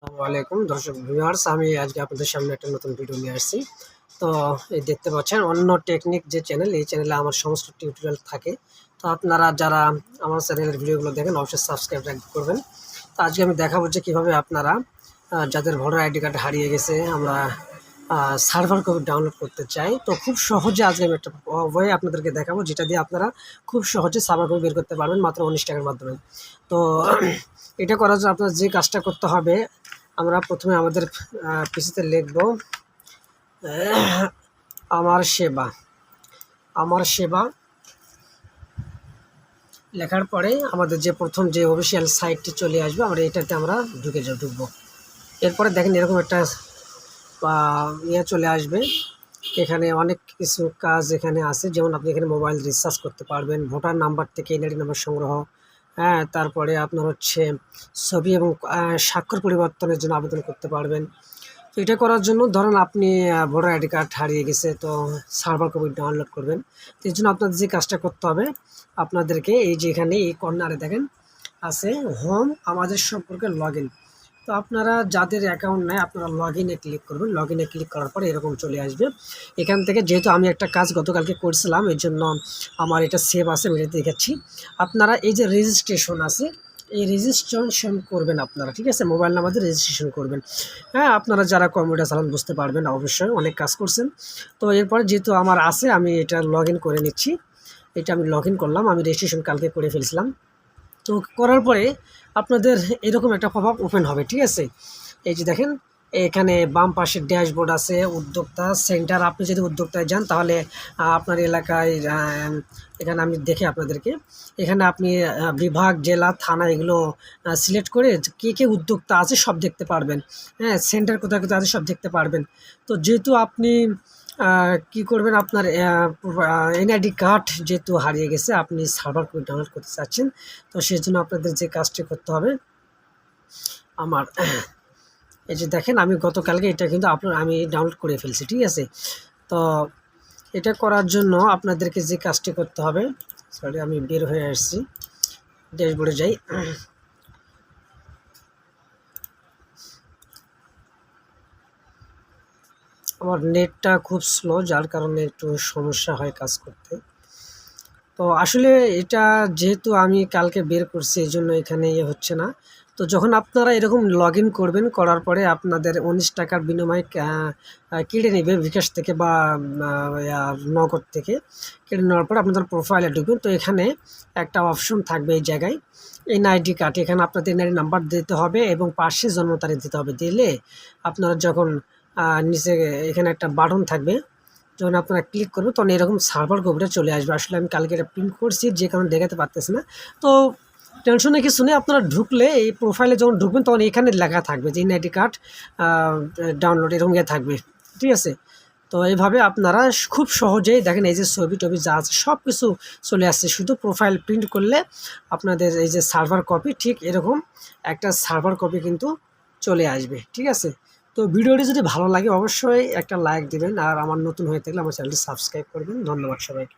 আসসালামু আলাইকুম দর্শক ভিউয়ার্স, আমি আজকে আপনাদের সামনে একটা নতুন ভিডিও নিয়ে আসছি। তো এই দেখতে পাচ্ছেন অন্য টেকনিক যে চ্যানেল, এই চ্যানেলে আমার সমস্ত টিউটোরিয়াল থাকে। তো আপনারা যারা আমার চ্যানেলের ভিডিওগুলো দেখেন অবশ্যই সাবস্ক্রাইব করবেন। তো আজকে আমি দেখাবো যে কীভাবে আপনারা যাদের ভোটার আইডি কার্ড হারিয়ে গেছে, আমরা সার্ভার কপি ডাউনলোড করতে চাই। তো খুব সহজে আজকে আমি একটা ওয়ে আপনাদেরকে দেখাবো, যেটা দিয়ে আপনারা খুব সহজে সার্ভার কপি বের করতে পারবেন মাত্র 19 টাকার মাধ্যমে। তো এটা করার জন্য আপনার যে কাজটা করতে হবে, আমরা প্রথমে আমাদের পিসিতে লিখব আমার সেবা। আমার সেবা লেখার পরে আমাদের যে প্রথম যে অফিসিয়াল সাইটটি চলে আসবে, আমরা এটাতে আমরা ঢুকবো। এরপরে দেখেন এরকম একটা চলে আসবে। এখানে অনেক কিছু কাজ এখানে আছে, যেমন আপনি এখানে মোবাইল রিচার্জ করতে পারবেন, ভোটার নাম্বার থেকে এনআইডি নাম্বার সংগ্রহ, হ্যাঁ, তারপরে আপনার হচ্ছে ছবি এবং স্বাক্ষর পরিবর্তনের জন্য আবেদন করতে পারবেন। তো এটা করার জন্য ধরেন আপনি ভোটার আইডি কার্ড হারিয়ে গেছে, তো সার্ভার কপি ডাউনলোড করবেন। তো এই জন্য আপনাদের যে কাজটা করতে হবে, আপনাদেরকে এই যে এখানে এই কর্নারে দেখেন আছে হোম, আমাদের সম্পর্কে লগ ইন। তো আপনারা যাদের অ্যাকাউন্ট নেয় আপনারা লগ ইনে ক্লিক করবেন। লগ ইনে ক্লিক করার পরে এরকম চলে আসবে। এখান থেকে যেহেতু আমি একটা কাজ গতকালকে করছিলাম, এর জন্য আমার এটা সেভ আছে, আমি এটা দেখাচ্ছি। আপনারা এই যে রেজিস্ট্রেশন আছে, এই রেজিস্ট্রেশন করবেন আপনারা, ঠিক আছে? মোবাইল নাম্বার দিয়ে রেজিস্ট্রেশন করবেন। হ্যাঁ, আপনারা যারা কম্পিউটার চালান বুঝতে পারবেন, অবশ্যই অনেক কাজ করছেন। তো এরপরে যেহেতু আমার আছে, আমি এটা লগ ইন করে নিচ্ছি। এটা আমি লগ ইন করলাম, আমি রেজিস্ট্রেশন কালকে করে ফেলছিলাম। তো করার পরে আপনাদের এরকম একটা পপআপ ওপেন হবে, ঠিক আছে? এই যে দেখেন এখানে বাম পাশে ড্যাশবোর্ড আছে, উদ্যোক্তা সেন্টার। আপনি যদি উদ্যোক্তায় যান তাহলে আপনার এলাকায় এখানে আমি দেখে আপনাদেরকে, এখানে আপনি বিভাগ, জেলা, থানা এগুলো সিলেক্ট করে কে কে উদ্যোক্তা আছে সব দেখতে পারবেন। হ্যাঁ, সেন্টার কোথায় কোথায় আছে সব দেখতে পারবেন। তো যেহেতু আপনি কি করবেন, আপনার এনআইডি কার্ড যেহেতু হারিয়ে গেছে, আপনি সার্ভার কপি ডাউনলোড করতে চাচ্ছেন, তো সেজন্য আপনাদের যে কাজটি করতে হবে, আমার এই যে দেখেন আমি গতকালকে এটা কিন্তু আমি ডাউনলোড করে ফেলছি, ঠিক আছে? তো এটা করার জন্য আপনাদেরকে যে কাজটি করতে হবে, সরি আমি বের হয়ে আসছি, ড্যাশবোর্ডে যাই। আমার নেটটা খুব স্লো, যার কারণে একটু সমস্যা হয় কাজ করতে। তো আসলে এটা যেহেতু আমি কালকে বের করছি, এই জন্য এখানে হচ্ছে না। তো যখন আপনারা এরকম লগ ইন করবেন, করার পরে আপনাদের 19 টাকার বিনিময়ে কেটে নেবে বিকাশ থেকে বা নগদ থেকে। কেটে নেওয়ার পর আপনাদের প্রোফাইলে ঢুকবেন। তো এখানে একটা অপশন থাকবে এই জায়গায় এনআইডি কার্ড। এখানে আপনাদের এনআইডি নাম্বার দিতে হবে এবং পাশে জন্ম তারিখ দিতে হবে। দিলে আপনারা যখন নিচে এখানে একটা বাটন থাকবে, যখন আপনারা ক্লিক করবেন তখন এরকম সার্ভার কপিটা চলে আসবে। আসলে আমি কালকে এটা প্রিন্ট করছি, যে কারণে দেখাতে পারতেছি না। তো টেনশনে কিছু নেই, আপনারা ঢুকলে এই প্রোফাইলে যখন ঢুকবেন তখন এখানে লেখা থাকবে যে এনআইডি কার্ড ডাউনলোড, এরকম থাকবে, ঠিক আছে? তো এইভাবে আপনারা খুব সহজেই দেখেন এই যে ছবি টবি যা আছে সব কিছু চলে আসছে। শুধু প্রোফাইল প্রিন্ট করলে আপনাদের এই যে সার্ভার কপি, ঠিক এরকম একটা সার্ভার কপি কিন্তু চলে আসবে, ঠিক আছে? তো ভিডিওটি যদি ভালো লাগে অবশ্যই একটা লাইক দিবেন, আর আমার নতুন হয়ে থাকলে আমার চ্যানেলটি সাবস্ক্রাইব করবেন। ধন্যবাদ সবাইকে।